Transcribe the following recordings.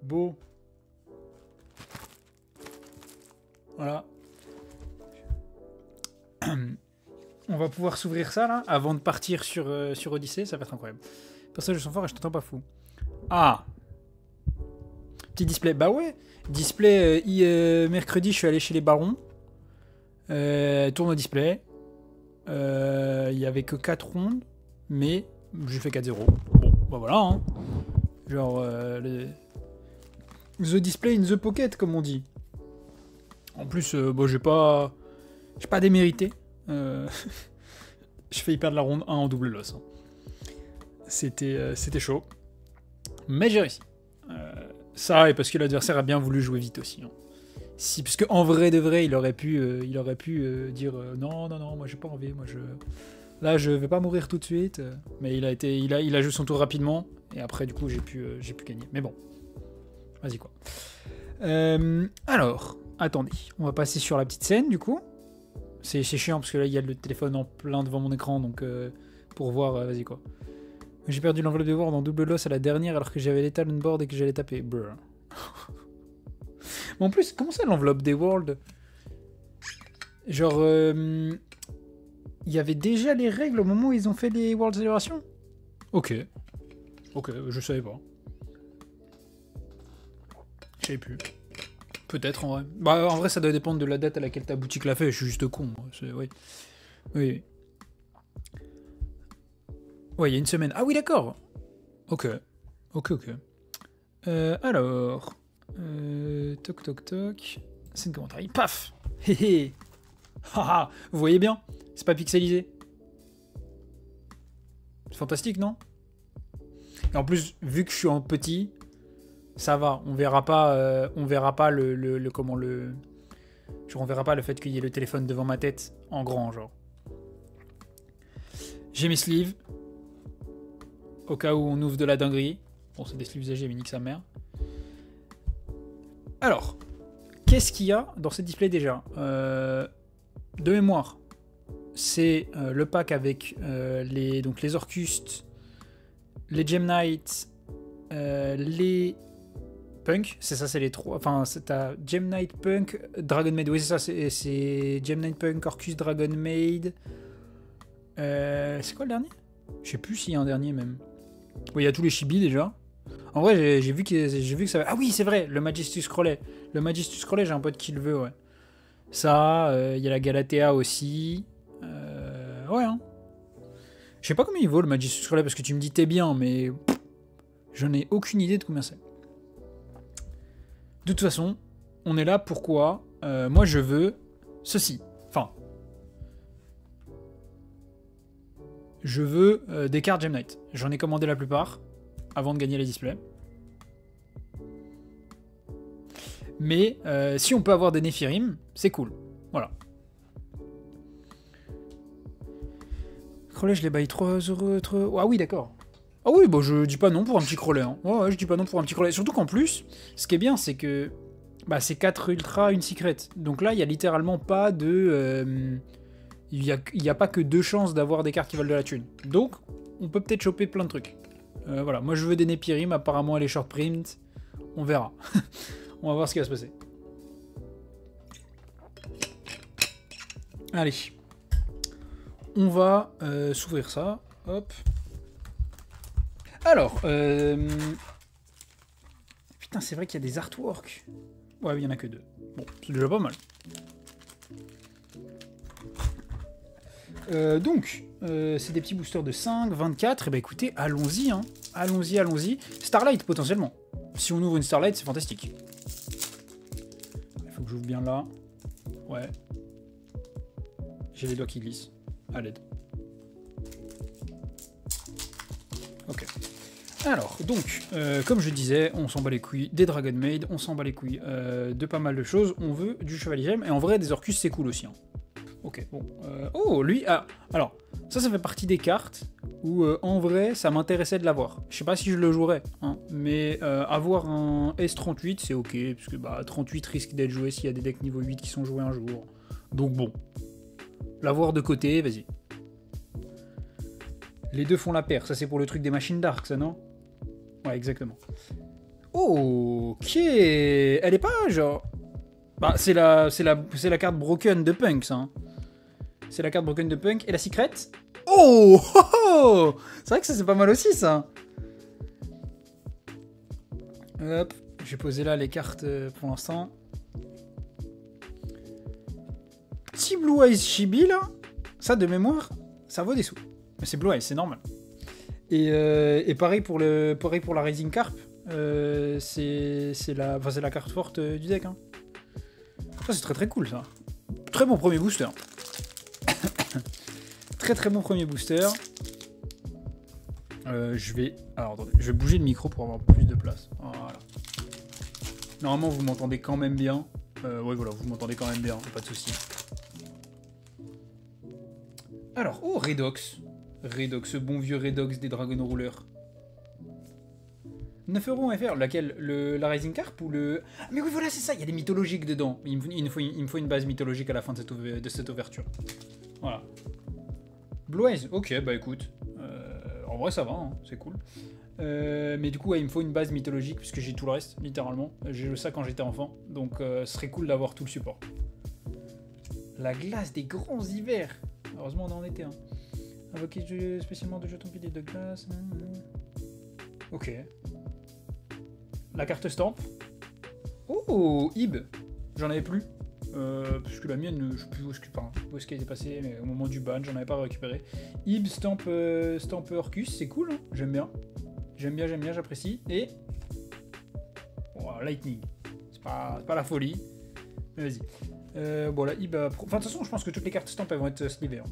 Beau. Voilà. On va pouvoir s'ouvrir ça là avant de partir sur Odyssey, ça va être incroyable. Personnage de son fort et je t'entends pas fou. Ah. Petit display. Bah ouais. Display mercredi, je suis allé chez les barons. Tourne au display. Il y avait que 4 rondes, mais j'ai fait 4-0. Bon, bah voilà. Hein. Genre the display in the pocket, comme on dit. En plus, bon, j'ai pas démérité. Je fais perdre la ronde 1 en double loss. Hein. C'était chaud. Mais j'ai réussi. Ça, et parce que l'adversaire a bien voulu jouer vite aussi. Hein. Si, parce qu'en vrai de vrai, il aurait pu dire non, moi j'ai pas envie, là je vais pas mourir tout de suite. Mais il a joué son tour rapidement, et après du coup j'ai pu gagner. Mais bon, vas-y quoi. Alors, attendez, on va passer sur la petite scène du coup. C'est chiant parce que là il y a le téléphone en plein devant mon écran, donc pour voir, vas-y quoi. J'ai perdu l'enveloppe de Word en double loss à la dernière alors que j'avais l'état on board et que j'allais taper. Brr. Mais en plus, comment ça l'enveloppe des Worlds? Genre, il y avait déjà les règles au moment où ils ont fait les World Celebrations? Ok, je savais pas. Je savais plus. Peut-être en vrai. Bah en vrai ça doit dépendre de la date à laquelle ta boutique l'a fait, je suis juste con. Oui. Ouais, il y a une semaine. Ah oui d'accord. Ok. Alors... toc. C'est une commentaire. Paf. Héhé. Haha. Vous voyez bien? C'est pas pixelisé. C'est fantastique, non? Et en plus, vu que je suis en petit, ça va. On verra pas on verra pas le fait qu'il y ait le téléphone devant ma tête en grand, genre. J'ai mes sleeves. Au cas où on ouvre de la dinguerie. Bon, c'est des sleeves usagés, mais nique sa mère. Alors, qu'est-ce qu'il y a dans ce display déjà? De mémoire, c'est le pack avec les Orcust, les Gem Knight, les Punk. C'est ça, c'est les trois. Enfin, t'as Gem Knight, Punk, Dragon Maid. Oui, c'est ça, c'est Gem Knight, Punk, Orcust, Dragon Maid. C'est quoi le dernier? Je sais plus s'il y a un dernier même. Oui, il y a tous les Chibi déjà. En vrai, j'ai vu que ça... Ah oui, c'est vrai, le Majestus Crowley. Le Majestus Crowley, j'ai un pote qui le veut, ouais. Ça, il y a la Galatea aussi. Ouais, hein. Je sais pas combien il vaut le Majestus Crowley, parce que tu me dis t'es bien, mais... je n'ai aucune idée de combien c'est. De toute façon, on est là pourquoi moi, je veux ceci. Enfin... je veux des cartes Gem Knight. J'en ai commandé la plupart. Avant de gagner les displays. Mais si on peut avoir des Nephirim, c'est cool. Voilà. Crowley, je les baille 3€. Ah oui, d'accord. Ah oui, bah je dis pas non pour un petit Crowley. Hein. Ouais, je dis pas non pour un petit Crowley. Surtout qu'en plus, ce qui est bien, c'est que bah, c'est 4 ultra, une secret. Donc là, il y a littéralement pas de... il y a pas que 2 chances d'avoir des cartes qui valent de la thune. Donc, on peut peut-être choper plein de trucs. Voilà, moi je veux des Nephirim, apparemment elle est short print, on verra. On va voir ce qui va se passer. Allez, on va s'ouvrir ça, hop. Alors, putain c'est vrai qu'il y a des artworks. Ouais, il y en a que 2. Bon, c'est déjà pas mal. Donc, c'est des petits boosters de 5, 24, et bah écoutez, allons-y, hein. Allons-y. Starlight, potentiellement. Si on ouvre une Starlight, c'est fantastique. Il faut que j'ouvre bien là. Ouais. J'ai les doigts qui glissent. À l'aide. Ok. Alors, donc, comme je disais, on s'en bat les couilles des Dragon Maid, on s'en bat les couilles de pas mal de choses. On veut du Chevalier Gemme, et en vrai, des Orcus, c'est cool aussi, hein. Ok, bon. Oh, lui... Ah, alors, ça fait partie des cartes où, en vrai, ça m'intéressait de l'avoir. Je sais pas si je le jouerais, hein, mais avoir un S38, c'est ok, parce que bah, 38 risque d'être joué s'il y a des decks niveau 8 qui sont joués un jour. Donc bon. L'avoir de côté, vas-y. Les deux font la paire. Ça, c'est pour le truc des machines dark, ça, non? Ouais, exactement. Oh, Ok. Elle est pas genre... Bah, c'est la carte broken de Punk, ça. Hein. C'est la carte broken de Punk. Et la secret. Oh, oh, oh. C'est vrai que ça, c'est pas mal aussi, ça. Hop. Je vais poser là les cartes pour l'instant. Petit Blue Eyes Chibi, là. Ça, de mémoire, ça vaut des sous. Mais c'est Blue Eyes, c'est normal. Et pareil pour la Rising Carp. C'est la carte forte du deck. Hein. Ça, c'est très très cool, ça. Très bon premier booster. Très très bon premier booster. Alors, attendez, je vais bouger le micro pour avoir plus de place. Voilà. Normalement, vous m'entendez quand même bien. Ouais, voilà, vous m'entendez quand même bien, pas de soucis. Alors, oh, Redox. Redox, ce bon vieux Redox des Dragon Rouleurs. 9 € en FR, laquelle la Rising Carp ou le... Ah, mais oui, voilà, c'est ça, il y a des mythologiques dedans. Il me faut une base mythologique à la fin de cette ouverture. Voilà. Blue Eyes, ok, bah écoute. En vrai, ça va, hein, c'est cool. Mais du coup, ouais, il me faut une base mythologique, puisque j'ai tout le reste, littéralement. J'ai eu ça quand j'étais enfant, donc ce serait cool d'avoir tout le support. La glace des grands hivers. Heureusement, on en était un. Invoqué spécialement de jetons piliers de glace. Ok. La carte stamp. Oh, Ib. J'en avais plus. Parce que la mienne, je sais plus où est-ce qu'elle est passée, mais au moment du ban, j'en avais pas récupéré. Ib, stamp Orcus, c'est cool, hein, j'aime bien. J'aime bien, j'apprécie. Et... Oh, Lightning. C'est pas la folie. Mais vas-y. Bon, là, Ib... Enfin, de toute façon, je pense que toutes les cartes stamp, elles vont être slivées. Hein.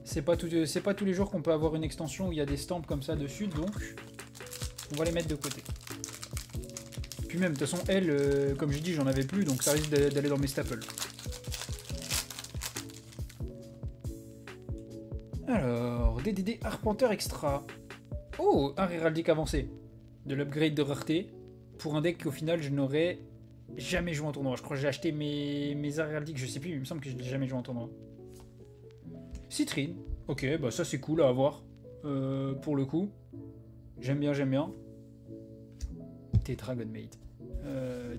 C'est pas tous les jours qu'on peut avoir une extension où il y a des stamps comme ça dessus, donc on va les mettre de côté. Puis même, de toute façon, elle, comme je dis, j'en avais plus, donc ça risque d'aller dans mes staples. Alors, DDD Arpenteur Extra. Oh, un héraldique avancé. De l'upgrade de rareté. Pour un deck qu'au final, je n'aurais jamais joué en tournoi. Je crois que j'ai acheté mes héraldiques, je sais plus, il me semble que je n'ai jamais joué en tournoi. Citrine, ok, bah ça c'est cool à avoir, pour le coup. J'aime bien. T-Dragon Maid.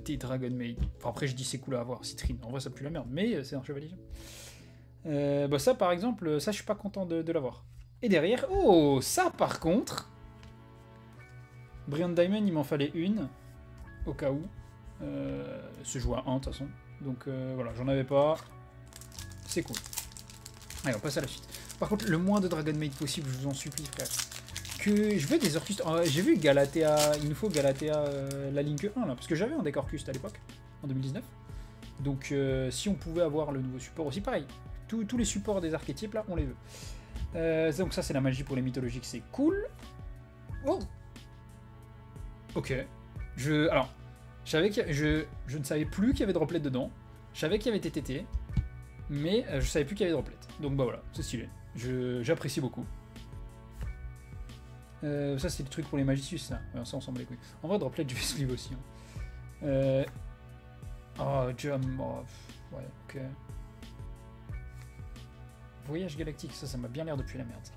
T-Dragon Maid. Enfin, après je dis c'est cool à avoir, Citrine. En vrai ça pue la merde, mais c'est un chevalier. Bah ça par exemple, ça je suis pas content de l'avoir. Et derrière, oh, ça par contre... Brilliant Diamond, il m'en fallait une, au cas où. Se joue à 1 de toute façon. Donc voilà, j'en avais pas. C'est cool. Allez, on passe à la suite. Par contre, le moins de Dragon Maid possible, je vous en supplie, frère. Que je veux des Orcustes. J'ai vu Galatea. Il nous faut Galatea la Link 1 là, parce que j'avais un deck Orcuste à l'époque, en 2019. Donc, si on pouvait avoir le nouveau support aussi, pareil. Tous les supports des archétypes là, on les veut. Donc, ça, c'est la magie pour les mythologiques, c'est cool. Oh! Ok. Alors, je ne savais plus qu'il y avait Droplet dedans. Je savais qu'il y avait TTT. Mais je savais plus qu'il y avait Droplet. Donc bah voilà, c'est stylé. J'apprécie beaucoup. Ça c'est le truc pour les Magicius, ça. Ça on s'en bat les couilles. En vrai, Droplet, je vais sleeve aussi. Hein. Oh, Jam. Oh, ouais, ok. Voyage galactique, ça m'a bien l'air depuis la merde. Ça.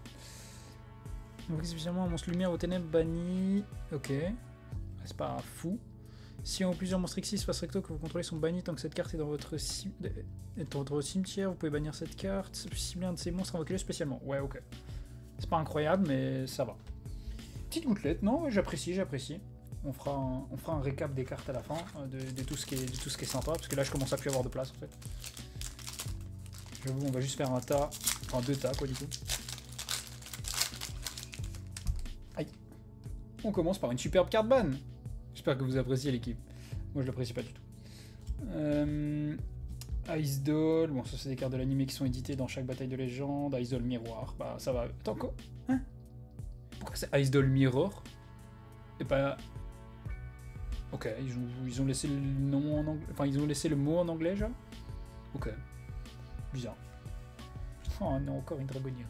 Donc spécialement un monstre lumière aux ténèbres banni. Ok. C'est pas fou. Si en plusieurs monstres X6 face recto que vous contrôlez sont bannis tant que cette carte est dans votre cimetière, vous pouvez bannir cette carte. Si bien un de ces monstres invoquez-le spécialement. Ouais, ok. C'est pas incroyable, mais ça va. Petite gouttelette, non, j'apprécie. On fera un récap des cartes à la fin, de tout ce qui est sympa, parce que là je commence à plus avoir de place en fait. J'avoue, on va juste faire un tas, enfin 2 tas quoi du coup. Aïe. On commence par une superbe carte ban. J'espère que vous appréciez l'équipe. Moi je l'apprécie pas du tout. Ice Doll, bon ça c'est des cartes de l'anime qui sont éditées dans chaque bataille de légende. Ice Doll Miroir, bah ça va. Attends quoi? Hein? Pourquoi c'est Ice Doll Mirror? Et pas... Ok, ils ont laissé le nom en anglais. Enfin ils ont laissé le mot en anglais genre. Ok. Bizarre. Oh non, encore une dragonnière.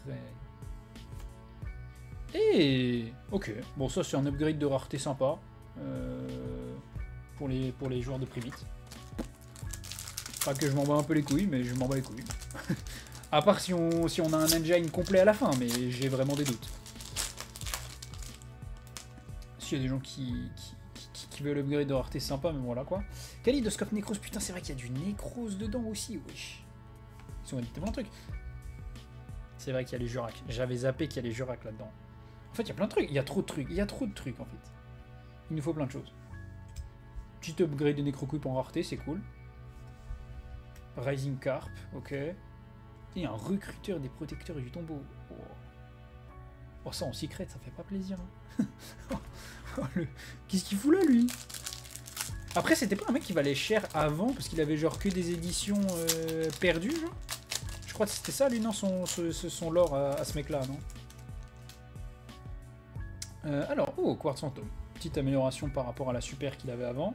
Et ok, bon ça c'est un upgrade de rareté sympa. Pour les joueurs de Primite. Pas que je m'en bats un peu les couilles, mais je m'en bats les couilles. À part si on a un engine complet à la fin, mais j'ai vraiment des doutes. S'il y a des gens qui qui veut l'upgrade de rareté, sympa, mais voilà quoi. Kaléidoscope Nécrose, putain, c'est vrai qu'il y a du Nécrose dedans aussi, wesh. Ils ont édité plein de trucs. C'est vrai qu'il y a les Jurac. J'avais zappé qu'il y a les Jurac là-dedans. En fait, il y a plein de trucs. Il y a trop de trucs. Il y a trop de trucs en fait. Il nous faut plein de choses. Petit upgrade de Necroquip en rareté, c'est cool. Rising Carp, ok. Il y a un recruteur des protecteurs du tombeau. Oh, oh ça en secret, ça fait pas plaisir. Hein. Oh, qu'est-ce qu'il fout là, lui? Après, c'était pas un mec qui valait cher avant, parce qu'il avait genre que des éditions perdues, genre. Je crois que c'était ça, lui, non, son lore à ce mec-là, non? Alors, oh, Quartz Fantôme. Petite amélioration par rapport à la super qu'il avait avant.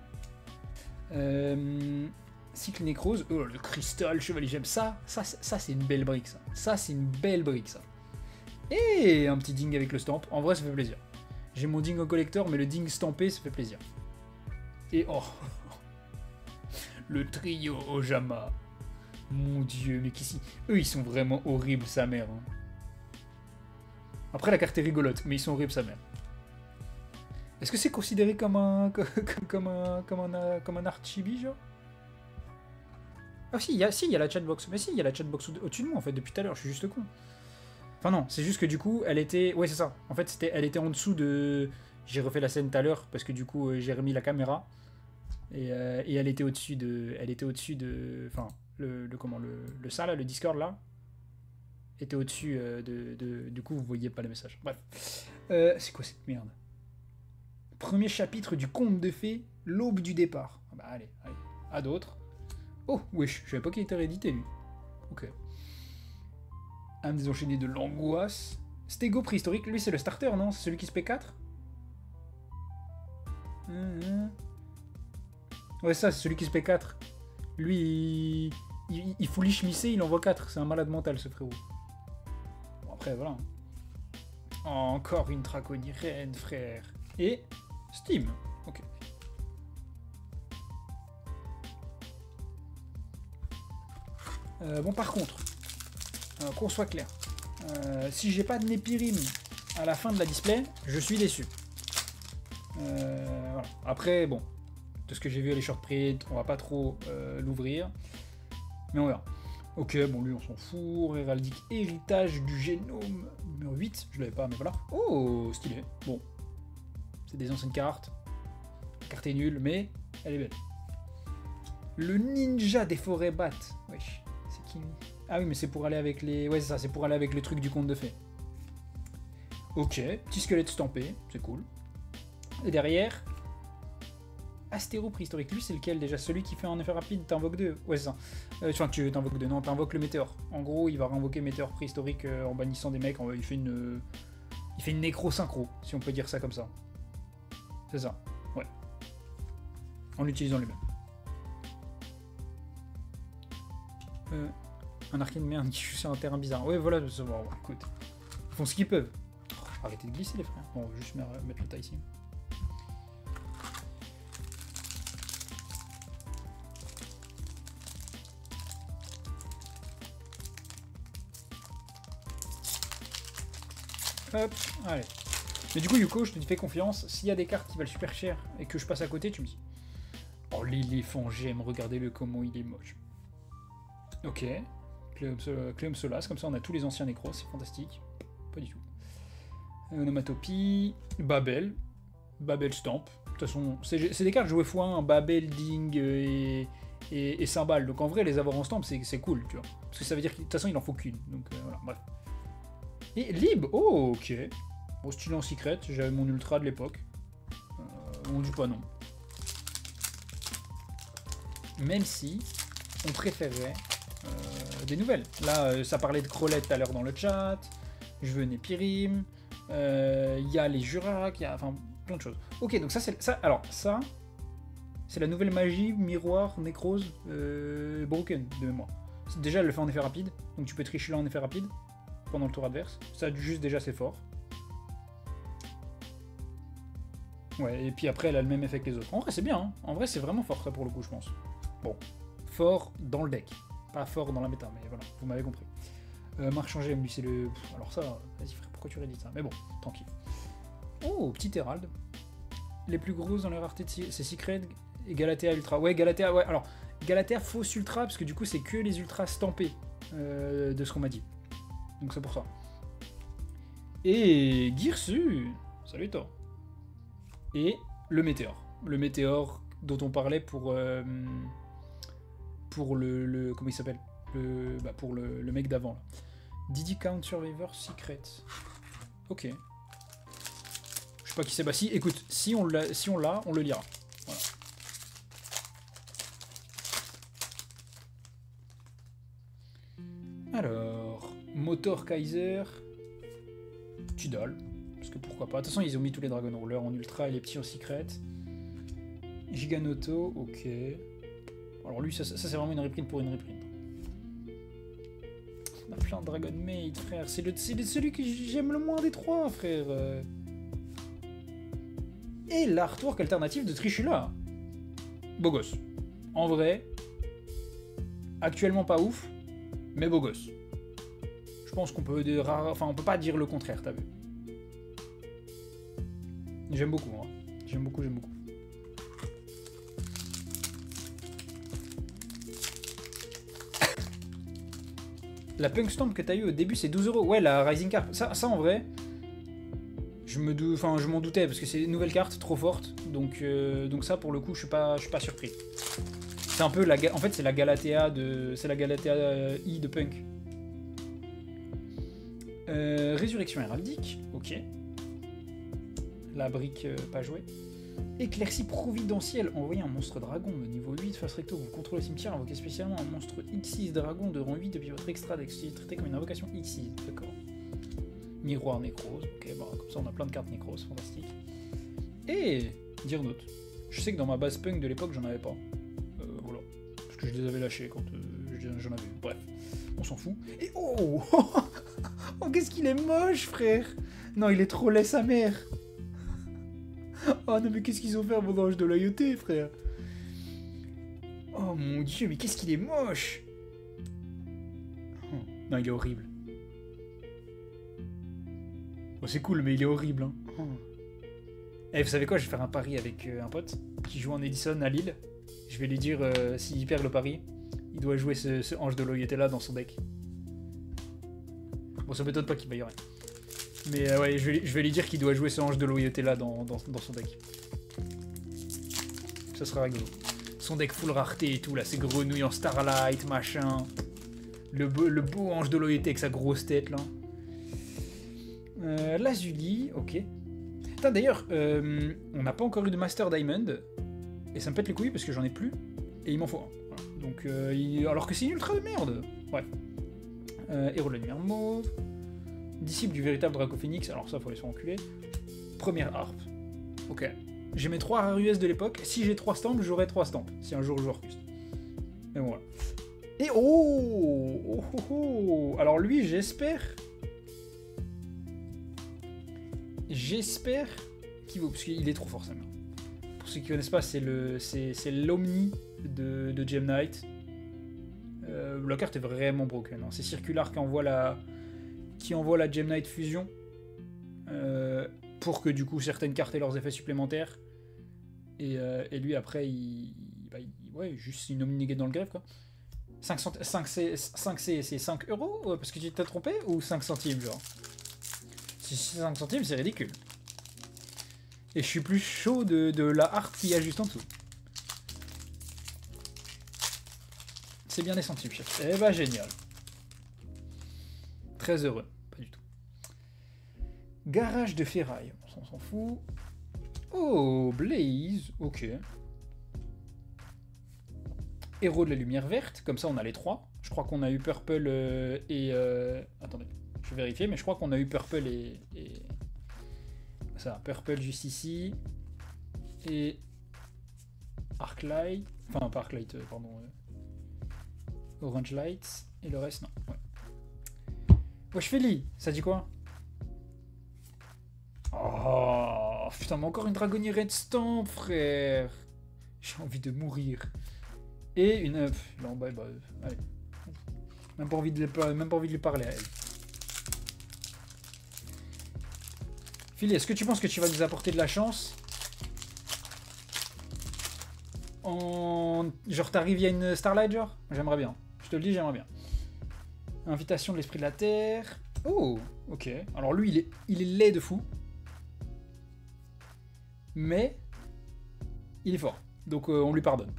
Cycle Nécrose. Oh, le cristal, chevalier gemme. Ça c'est une belle brique, ça. Ça, c'est une belle brique, ça. Et un petit ding avec le stamp. En vrai, ça fait plaisir. J'ai mon ding au collector, mais le ding stampé, ça fait plaisir. Et oh, le trio Ojama. Mon dieu, mais qu'ici. Eux, ils sont vraiment horribles, sa mère. Hein. Après, la carte est rigolote, mais ils sont horribles, sa mère. Est-ce que c'est considéré comme un archibi, genre? Ah si, il y a la chatbox. Mais si, il y a la chatbox au-dessus de moi, en fait, depuis tout à l'heure, je suis juste con. Enfin non, c'est juste que du coup, elle était... Ouais, c'est ça. En fait, elle était en dessous de... J'ai refait la scène tout à l'heure, parce que du coup, j'ai remis la caméra. Et elle était au-dessus de... Elle était au-dessus de... Enfin, le ça, là, le Discord, là, était au-dessus du coup, vous voyez pas le message. Bref. C'est quoi cette merde? Premier chapitre du conte de fées, l'aube du départ. Ah bah allez, à d'autres. Oh, wesh, je savais pas qu'il était réédité, lui. Ok. Âme désenchaînée de l'angoisse. Stego préhistorique, lui c'est le starter, non? C'est celui qui se P4. Ouais, ça, c'est celui qui se P4. Lui, il foolish missé, il envoie 4. C'est un malade mental, ce frérot. Bon, après, voilà. Encore une draconienne, frère. Et Steam. Ok. Bon, par contre, qu'on soit clair, si j'ai pas de Népirim à la fin de la display, je suis déçu. Voilà. Après, bon, de ce que j'ai vu à les short print, on va pas trop l'ouvrir, mais on verra. Ok, bon, lui, on s'en fout. Héraldique héritage du génome numéro 8, je l'avais pas, mais voilà. Oh, stylé. Bon, c'est des anciennes cartes. La carte est nulle, mais elle est belle. Le ninja des forêts bat. Wesh, c'est qui lui? Ah oui, mais c'est pour aller avec les... Ouais, c'est ça, c'est pour aller avec le truc du conte de fées. Ok, petit squelette stampé, c'est cool. Et derrière... Astéro préhistorique, lui c'est lequel déjà? Celui qui fait un effet rapide, t'invoques 2. Ouais, c'est ça. Enfin, tu t'invoques 2, non, t'invoques le météore. En gros, il va réinvoquer météore préhistorique en bannissant des mecs. Il fait une nécro-synchro, si on peut dire ça comme ça. C'est ça, ouais. En l'utilisant lui-même. Un arcane merde qui joue sur un terrain bizarre. Ouais, voilà, bon, écoute. Ils font ce qu'ils peuvent. Oh, arrêtez de glisser, les frères. Bon, on va juste mettre le tas ici. Hop, allez. Mais du coup, Yuko, je te fais confiance. S'il y a des cartes qui valent super cher et que je passe à côté, tu me dis. Oh, l'éléphant, j'aime. Regardez-le comment il est moche. Ok. Cléum Solas, comme ça on a tous les anciens nécros, c'est fantastique. Pas du tout. Onomatopie. Babel. Babel Stamp. De toute façon, c'est des cartes jouées x1, Babel, Ding et Cymbal. Donc en vrai, les avoir en stamp, c'est cool, tu vois. Parce que ça veut dire que de toute façon, il en faut qu'une. Donc voilà, bref. Et Lib, oh ok. Bon, style en secret, j'avais mon ultra de l'époque. On dit pas non. Même si on préférait des nouvelles. Là, ça parlait de Crolette tout à l'heure dans le chat. Je veux Népirim. Il y a les Jurac, il y a enfin plein de choses. Ok, donc ça c'est ça. Alors ça, c'est la nouvelle magie miroir nécrose broken de mémoire. Déjà, elle le fait en effet rapide, donc tu peux tricher là en effet rapide pendant le tour adverse. Ça juste déjà c'est fort. Ouais, et puis après elle a le même effet que les autres. En vrai c'est bien, hein. En vrai c'est vraiment fort ça pour le coup je pense. Bon, fort dans le deck, pas fort dans la méta, mais voilà, vous m'avez compris. Marchand GM, lui c'est le... Alors ça, vas-y frère, pourquoi tu rédites ça? Mais bon, tranquille. Oh, petit Hérald. les plus grosses dans les raretés, c'est Secret et Galatea Ultra. Ouais, Galatea, ouais. Alors, Galatea fausse Ultra, parce que du coup, c'est que les Ultras stampés de ce qu'on m'a dit. Donc c'est pour ça. Et Girsu, salut toi. Et le Météore. Le Météore dont on parlait pour le comment il s'appelle, pour le mec d'avant là. Didi Count Survivor Secret. Ok. Je sais pas qui c'est. Bah si, écoute, si on l'a, on le lira. Voilà. Alors, Motor Kaiser, Tudol, parce que pourquoi pas. De toute façon, ils ont mis tous les Dragon Roller en ultra et les petits en secret. Giganoto, ok. Alors lui, ça c'est vraiment une reprint pour une reprint. On a plein de Dragon Maid, frère. C'est celui que j'aime le moins des trois, frère. Et l'artwork alternatif de Trishula. Beau gosse. En vrai, actuellement pas ouf, mais beau gosse. Je pense qu'on peut dire, enfin on peut pas dire le contraire, t'as vu. J'aime beaucoup, hein. J'aime beaucoup. La Punk Stamp que t'as eu au début, c'est 12 €. Ouais, la Rising Carp. Ça en vrai, je m'en doutais parce que c'est une nouvelle carte trop forte. Donc ça, pour le coup, je suis pas surpris. C'est un peu en fait, c'est la Galatea I de Punk. Résurrection héraldique, ok. La brique pas jouée. Éclaircie providentielle, envoyez un monstre dragon de niveau 8 face recto, vous contrôlez le cimetière, invoquez spécialement un monstre X6 dragon de rang 8 depuis votre extra deck, traité comme une invocation X6, d'accord. Miroir nécrose, ok, bah, comme ça on a plein de cartes nécrose, fantastique. Et dire note, je sais que dans ma base punk de l'époque j'en avais pas, voilà, parce que je les avais lâchés quand j'en avais eu, bref, on s'en fout. Et oh, oh qu'est-ce qu'il est moche frère. Non, il est trop laid sa mère. Oh non mais qu'est-ce qu'ils ont fait à mon ange de loyauté, frère. Oh mon dieu, mais qu'est-ce qu'il est moche. Oh, non, il est horrible. Oh, c'est cool, mais il est horrible, hein. Oh. Eh, vous savez quoi, je vais faire un pari avec un pote qui joue en Edison à Lille. Je vais lui dire, s'il perd le pari, il doit jouer ce ange de loyauté là dans son deck. Bon, ça m'étonne pas qu'il vaille rien. Mais ouais, je vais lui dire qu'il doit jouer ce ange de loyauté là dans son deck. Ça sera rigolo. Son deck full rareté et tout, là, ses grenouilles en Starlight, machin. Le beau ange de loyauté avec sa grosse tête, là. Lazuli, ok. Putain, d'ailleurs, on n'a pas encore eu de Master Diamond. Et ça me pète les couilles parce que j'en ai plus. Et il m'en faut un. Voilà. Donc, alors que c'est une ultra de merde. Bref. Héros de la lumière mauve. Disciple du véritable Draco Phoenix, alors ça faut les faire enculer. Première harpe. Ok. J'ai mes 3 rares US de l'époque. Si j'ai 3 stamps, j'aurai 3 stamps. Si un jour je joue Orcust. Mais bon, voilà. Et oh, alors lui, j'espère qu'il vaut. Parce qu'il est trop fort, ça. Pour ceux qui connaissent pas, c'est l'Omni de Gem Knight. La carte est vraiment broken. Hein. C'est Circular qui envoie la Gem Knight Fusion pour que du coup certaines cartes aient leurs effets supplémentaires et lui après ouais, juste une omni dans le greffe quoi. 5C c'est 5 € parce que tu t'es trompé ou 5 centimes genre. Si c'est 5 centimes c'est ridicule. Et je suis plus chaud de la art qu'il y a juste en dessous. C'est bien des centimes chef. Eh bah génial. Très heureux. Pas du tout. Garage de ferraille. On s'en fout. Oh, Blaze. Ok. Héros de la lumière verte. Comme ça, on a les 3. Je crois qu'on a eu Purple et... Attendez. Je vais vérifier, mais je crois qu'on a eu Purple et... Ça, Purple juste ici. Et... Arclight. Enfin, pas Arclight, pardon. Orange Light. Et le reste, non. Ouais. Wesh Feli, ça dit quoi? Oh putain, mais encore une Dragonnier Red Stamp, frère. J'ai envie de mourir. Et une... non, bah, allez. Même pas envie de lui parler à elle. Feli, est-ce que tu penses que tu vas nous apporter de la chance? Genre, t'arrives, il y a une Starlight, genre? J'aimerais bien. Je te le dis, j'aimerais bien. Invitation de l'esprit de la Terre. Oh, ok. Alors lui, il est laid de fou. Mais il est fort. Donc on lui pardonne.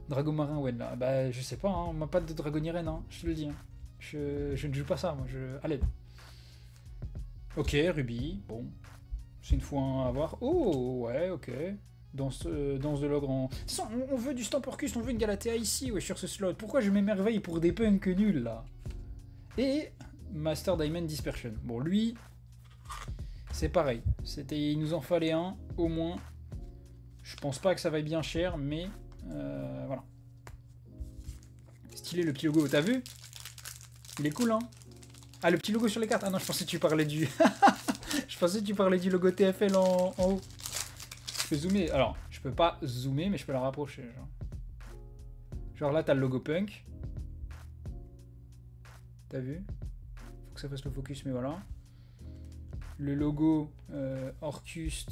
Dragon marin, ouais, là. Bah, je sais pas, hein. On m'a pas de dragonirène, hein. Je te le dis. Hein. Je ne joue pas ça, moi. À l'aide. Ok, Ruby. Bon. C'est une fois un à voir. Oh, ouais, ok. Danse de l'ogre en... On veut du Stamporcus, on veut une Galatea ici, ouais, sur ce slot. Pourquoi je m'émerveille pour des punks nuls, là? Et Master Diamond Dispersion. Bon, lui, c'est pareil. Il nous en fallait un, au moins. Je pense pas que ça vaille bien cher, mais voilà. Stylé le petit logo, t'as vu? Il est cool, hein? Ah, le petit logo sur les cartes. Ah non, je pensais que tu parlais du... je pensais que tu parlais du logo TFL en haut. Je peux zoomer. Alors, je peux pas zoomer, mais je peux la rapprocher. Genre là, t'as le logo punk. T'as vu? Faut que ça fasse le focus, mais voilà. Le logo Orcust.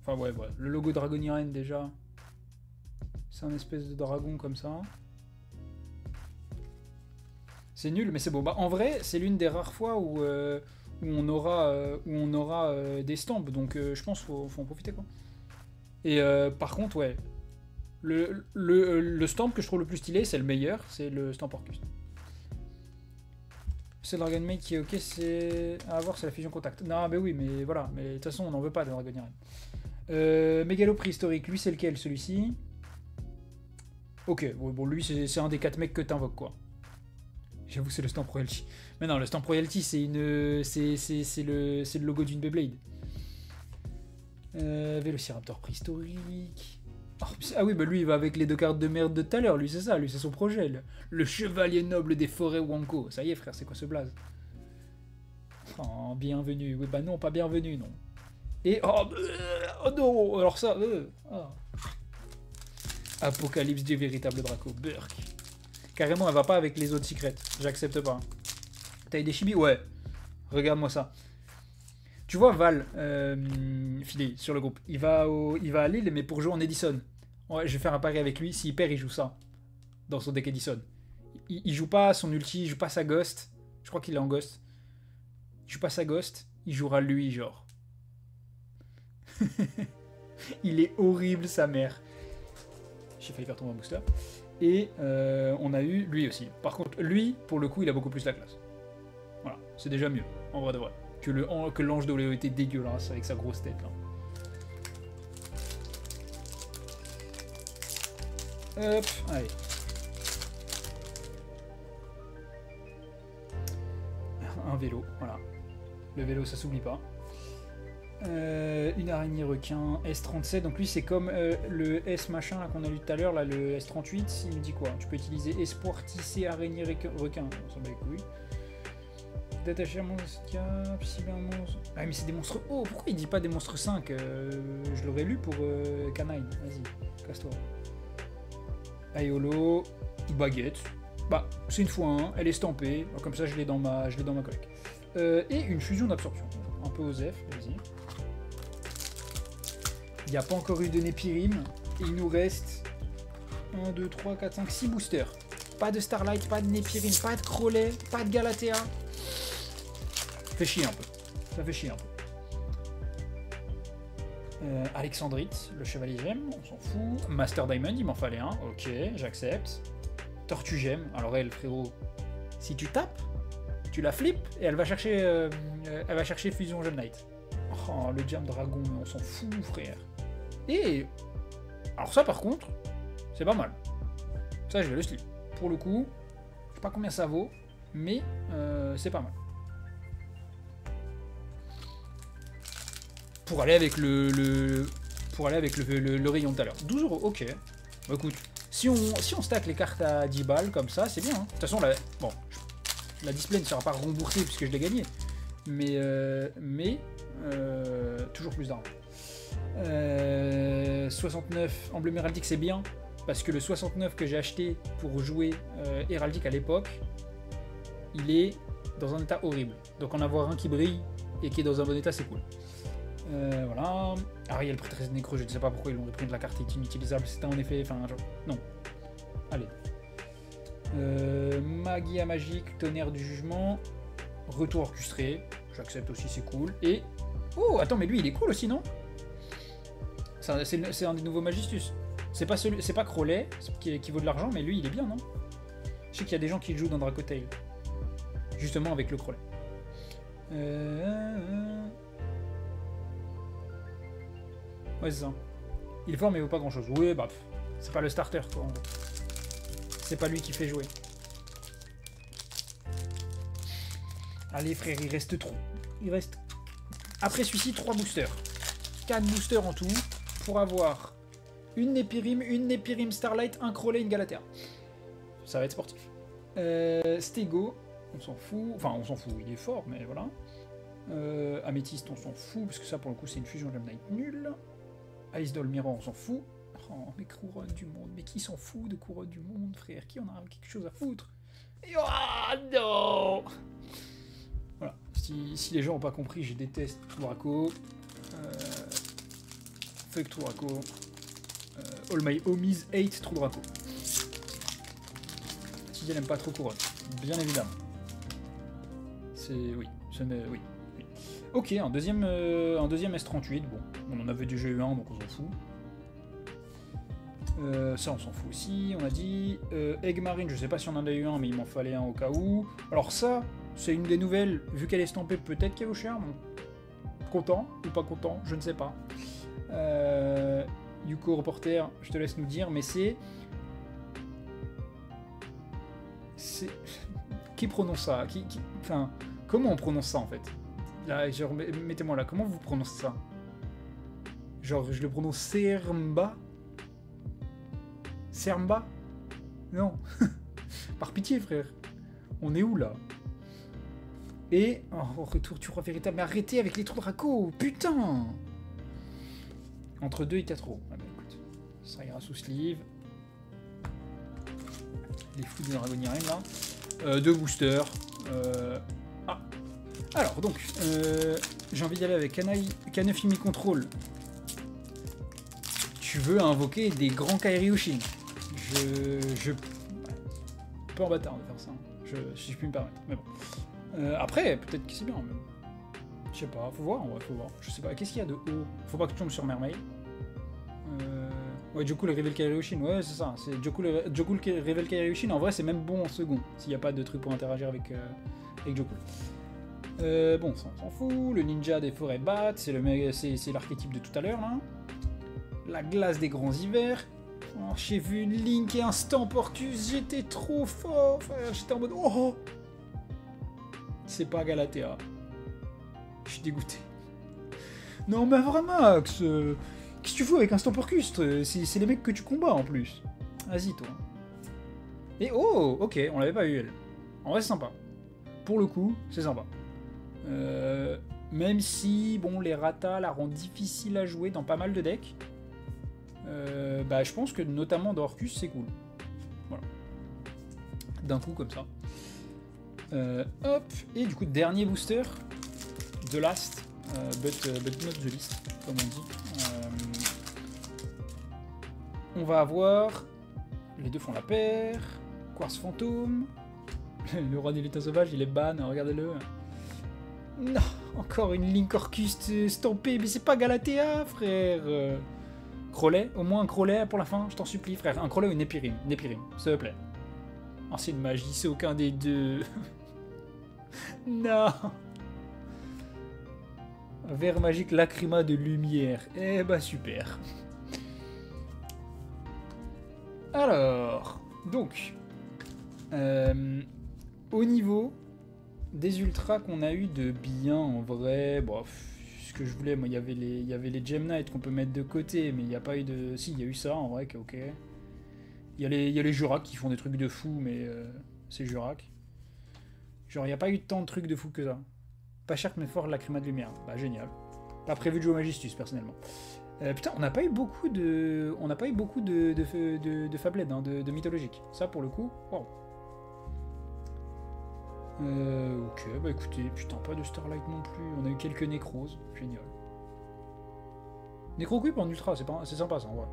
Enfin, ouais. Le logo Dragonirène, déjà. C'est un espèce de dragon comme ça. C'est nul, mais c'est beau. Bah, en vrai, c'est l'une des rares fois où on aura des stamps. Donc, je pense qu'il faut en profiter, quoi. Et par contre, ouais. Le stamp que je trouve le plus stylé, c'est le meilleur. C'est le stamp Orcust. C'est le Dragon Maid qui est ok, c'est à voir, c'est la fusion contact. Non, mais oui, mais voilà. Mais de toute façon, on n'en veut pas de Dragonirène. Mégalo préhistorique, lui, c'est lequel, celui-ci? Ok, bon, lui, c'est un des 4 mecs que t'invoques, quoi. J'avoue, c'est le Stamp Royalty. Mais non, le Stamp Royalty, c'est le logo d'une Beyblade. Vélociraptor préhistorique. Oh, ah oui, bah lui, il va avec les 2 cartes de merde de tout à l'heure. Lui, c'est ça, lui, c'est son projet. Le chevalier noble des forêts Wanko. Ça y est, frère, c'est quoi ce blaze? Oh, bienvenue. Oui, bah non, pas bienvenue, non. Et... Oh non, alors ça... Oh. Apocalypse du véritable Draco. Burk. Carrément, elle va pas avec les autres secrets. J'accepte pas. T'as des chibis? Ouais. Regarde-moi ça. Tu vois Val, filé sur le groupe. Il va à Lille, mais pour jouer en Edison. Ouais, je vais faire un pari avec lui. S'il perd, il joue ça. Dans son deck Edison. Il joue pas son ulti, il joue pas sa ghost. Je crois qu'il est en ghost. Il joue pas sa ghost. Il jouera lui, genre. Il est horrible, sa mère. J'ai failli faire tomber un booster. Et on a eu lui aussi. Par contre, lui, pour le coup, il a beaucoup plus la classe. Voilà, c'est déjà mieux, en vrai de vrai. Que l'ange d'Oléo était dégueulasse avec sa grosse tête, là. Hop, allez. Un vélo, voilà. Le vélo, ça s'oublie pas. Une araignée requin, S37, donc lui c'est comme le S machin qu'on a lu tout à l'heure, là, le S38, il me dit quoi? Tu peux utiliser espoir tissé araignée requin, on s'en bat les couilles. Détacher un monstre cap, cibler un monstre... Ah mais c'est des monstres... Oh, pourquoi il dit pas des monstres 5? Je l'aurais lu pour Canine, vas-y, casse-toi. Aiolo, baguette, bah c'est une fois un, elle est stampée, comme ça je l'ai dans ma collecte. Et une fusion d'absorption, un peu osef, vas-y. Il n'y a pas encore eu de Népirim. Et il nous reste 1, 2, 3, 4, 5, 6 boosters. Pas de Starlight, pas de Népirim, pas de Crowley, pas de Galatea. Ça fait chier un peu. Ça fait chier un peu. Alexandrite, le chevalier gemme, on s'en fout. Master Diamond, il m'en fallait un. Ok, j'accepte. Tortue gemme. Alors elle, frérot, si tu tapes, tu la flippes et elle va chercher Fusion Gem Knight. Oh, le Jam Dragon, on s'en fout, frère. Et alors ça, par contre, c'est pas mal. Ça, je vais le slip. Pour le coup, je sais pas combien ça vaut, mais c'est pas mal. Pour aller avec le rayon de tout à l'heure. 12 €, ok. Bah écoute, si on stack les cartes à 10 balles comme ça, c'est bien. Hein. De toute façon, la display ne sera pas remboursée puisque je l'ai gagné. Mais toujours plus d'argent. 69 emblème héraldique, c'est bien parce que le 69 que j'ai acheté pour jouer héraldique à l'époque, il est dans un état horrible. Donc en avoir un qui brille et qui est dans un bon état, c'est cool. Voilà. Ariel prêtresse nécro, je ne sais pas pourquoi ils l'ont repris de la carte est inutilisable. C'était en effet. Enfin, genre. Non. Allez. Magia magique, tonnerre du jugement. Retour orchestré. J'accepte aussi, c'est cool. Et. Oh, attends, mais lui, il est cool aussi, non? C'est un des nouveaux Magistus. C'est pas Crowley qui vaut de l'argent, mais lui, il est bien, non? Je sais qu'il y a des gens qui le jouent dans Dracotail. Justement avec le Crowley. Ouais, c'est ça. Il est fort, mais il vaut pas grand chose. Oui, bah, c'est pas le starter, quoi, en gros. C'est pas lui qui fait jouer. Allez, frère, il reste trop. Il reste. Après celui-ci, 3 boosters. 4 boosters en tout. Pour avoir une Népirim Starlight, un Crowley, une Galatea. Ça va être sportif. Stego, on s'en fout. Enfin, on s'en fout, il est fort, mais voilà. Améthyste, on s'en fout, parce que ça, pour le coup, c'est une fusion Gem Knight nulle. Ice Doll Mirror, on s'en fout. Oh, mais couronne du monde. Mais qui s'en fout de couronne du monde, frère? Qui en a quelque chose à foutre? Oh non! Voilà. Si les gens n'ont pas compris, je déteste Touraco. Fuck Touraco. All my homies hate Touraco. Si elle aime pas trop couronne, bien évidemment. C'est oui, oui. Ok, un deuxième S38. Bon, on en avait déjà eu un, donc on s'en fout. Ça, on s'en fout aussi. On a dit Egg Marine. Je sais pas si on en a eu un, mais il m'en fallait un au cas où. Alors ça, c'est une des nouvelles. Vu qu'elle est stampée, peut-être qu'elle vaut cher. Bon. Content ou pas content, je ne sais pas. Yuko reporter, je te laisse nous dire, mais c'est. Qui prononce ça? Enfin, comment on prononce ça en fait? Là, genre, mettez-moi là, comment vous prononcez ça? Genre, je le prononce Sermba? Sermba? Non. Par pitié, frère. On est où là? Et. Oh, retour du roi véritable. Mais arrêtez avec les trous de Draco! Putain! Entre 2 et 4 euros. Ah bah écoute, ça ira sous sleeve. Les fous de Dragonirem là. 2 boosters. Ah. Alors donc, j'ai envie d'aller avec Kanefimi Control. Tu veux invoquer des grands Kairiushin. Je peu en bâtard de faire ça. Si je puis me permettre. Mais bon. Après, peut-être que c'est bien. Mais... Je sais pas, faut voir, en vrai, faut voir. Je sais pas, qu'est-ce qu'il y a de haut? Faut pas que tu tombes sur Mermaid. Ouais, Jokul Revel Kairiushin, ouais, c'est ça. C'est Jokul Revel Kairiushin, en vrai, c'est même bon en second, s'il n'y a pas de truc pour interagir avec Jokul. Bon, ça, on s'en fout. Le ninja des forêts bat, c'est l'archétype de tout à l'heure, là. La glace des grands hivers. Oh, j'ai vu une Link et un Stamporcus, j'étais trop fort, frère. J'étais en mode, oh! C'est pas Galatea. Je suis dégoûté. Non mais vraiment, Max, qu'est-ce que tu fous avec un Stamporcus? C'est les mecs que tu combats en plus. Vas-y toi. Et oh, ok, on l'avait pas eu elle. En vrai c'est sympa. Pour le coup, c'est sympa. Même si, bon, les ratas la rendent difficile à jouer dans pas mal de decks. Bah je pense que notamment dans Orcus c'est cool. Voilà. D'un coup comme ça. Hop, et du coup dernier booster. The last, but not the least, comme on dit. On va avoir... Les deux font la paire. Quartz fantôme. Le roi des lutins sauvages, il est ban, regardez-le. Non, encore une Link Orcus stampée, mais c'est pas Galatea, frère. Crowley, au moins un Crowley pour la fin, je t'en supplie, frère. Un Crowley ou une Népirim, s'il te plaît. Ancienne magie, c'est aucun des deux. Non. Vert magique, lacryma de lumière. Eh bah super. Alors, donc, au niveau des ultras qu'on a eu de bien en vrai, bon, ce que je voulais, moi, il y avait les Gem Knight qu'on peut mettre de côté, mais il n'y a pas eu de... Si, il y a eu ça en vrai, ok. Il y a les Jurac qui font des trucs de fou, mais c'est Jurac. Genre, il n'y a pas eu tant de trucs de fou que ça. Pas cher mais fort, lacryma de lumière. Bah génial. Pas prévu de jouer au Magistus personnellement. Putain, on n'a pas eu beaucoup de... On n'a pas eu beaucoup de Fabled, hein, de mythologique. Ça pour le coup, wow. Ok, bah écoutez, putain, pas de Starlight non plus. On a eu quelques nécroses, génial. Necroquip en ultra, c'est sympa ça en vrai.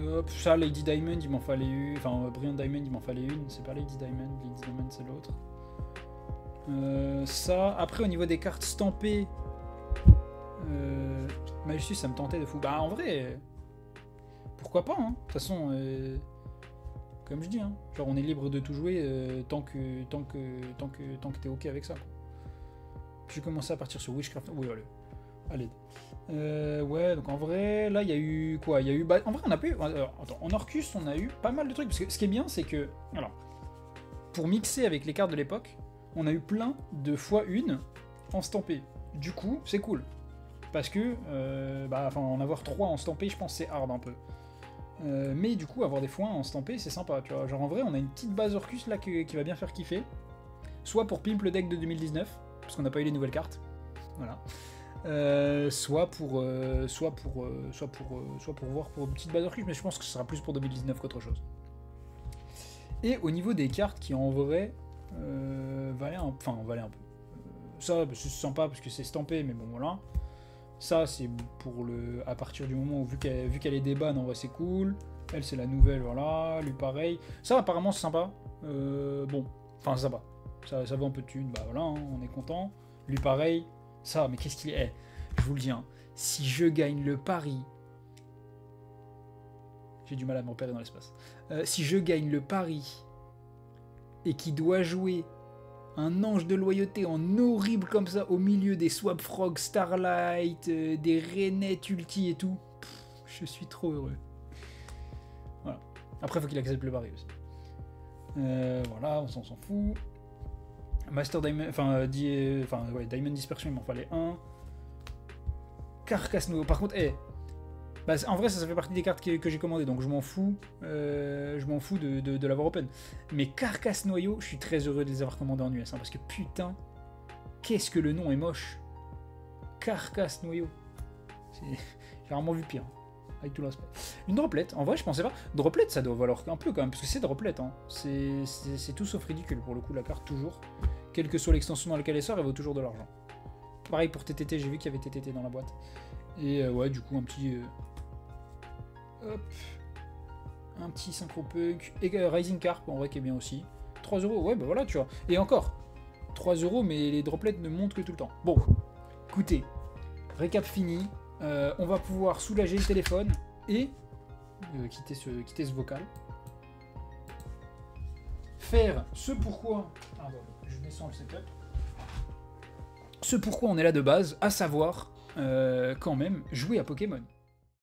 Hop, ça, Lady Diamond, il m'en fallait une. Enfin, Brilliant Diamond, il m'en fallait une. C'est pas Lady Diamond, c'est l'autre. Ça, après, au niveau des cartes stampées, Malchus, ça me tentait de fou. Bah, en vrai, pourquoi pas, hein. De toute façon, comme je dis, hein, genre, on est libre de tout jouer tant que t'es ok avec ça. J'ai commencé à partir sur Witchcraft. Oui, allez. Ouais, donc en vrai, là, il y a eu quoi? Il y a eu. Bah, en vrai, on a pu. Attends, en Orcus, on a eu pas mal de trucs. Parce que ce qui est bien, c'est que. Alors, pour mixer avec les cartes de l'époque, on a eu plein de x1 en stampé. Du coup, c'est cool. Parce que, en avoir 3 en stampé, je pense c'est hard un peu. Mais du coup, avoir des x1 en stampé, c'est sympa, tu vois. Genre, en vrai, on a une petite base Orcus là qui va bien faire kiffer. Soit pour pimp le deck de 2019, parce qu'on n'a pas eu les nouvelles cartes. Voilà. Soit pour voir pour une petite base Orcus, mais je pense que ce sera plus pour 2019 qu'autre chose. Et au niveau des cartes qui en vrai valaient un peu. Ça, c'est sympa parce que c'est stampé, mais bon voilà. Ça, c'est pour à partir du moment où vu qu'elle est déban, en vrai c'est cool. Elle, c'est la nouvelle, voilà. Lui, pareil. Ça, apparemment, c'est sympa. C'est sympa. Ça vaut un peu de thunes, bah voilà, hein, on est content. Lui, pareil. Ça, mais qu'est-ce qu'il est? Je vous le dis, hein, si je gagne le pari... J'ai du mal à me repérer dans l'espace. Si je gagne le pari et qu'il doit jouer un ange de loyauté en horrible comme ça au milieu des Swap Frog, Starlight, des Rainettes Ulti et tout, je suis trop heureux. Voilà. Après, il faut qu'il accepte le pari aussi. Voilà, on s'en fout. Master Diamond, Diamond Dispersion, il m'en fallait un. Carcasse Noyau. Par contre, en vrai, ça fait partie des cartes que j'ai commandées, donc je m'en fous. De l'avoir open. Mais Carcasse Noyau, je suis très heureux de les avoir commandés en US, hein, parce que putain, qu'est-ce que le nom est moche. Carcasse Noyau. J'ai rarement vu pire. Avec tout l'aspect. Une droplet, en vrai je pensais pas. Droplet ça doit valoir un peu quand même, parce que c'est droplet, hein. C'est tout sauf ridicule pour le coup la carte, toujours. Quelle que soit l'extension dans laquelle elle sort, elle vaut toujours de l'argent. Pareil pour TTT, j'ai vu qu'il y avait TTT dans la boîte. Et ouais, du coup un petit... hop. Un petit Synchropunk. Et Rising Carp, en vrai qui est bien aussi. 3€, ouais bah voilà tu vois. Et encore, 3€, mais les droplets ne montent que tout le temps. Bon, écoutez, récap fini. On va pouvoir soulager le téléphone et quitter ce vocal. Faire ce pourquoi... Pardon, je descends le setup. Ce pourquoi on est là de base, à savoir, quand même, jouer à Pokémon.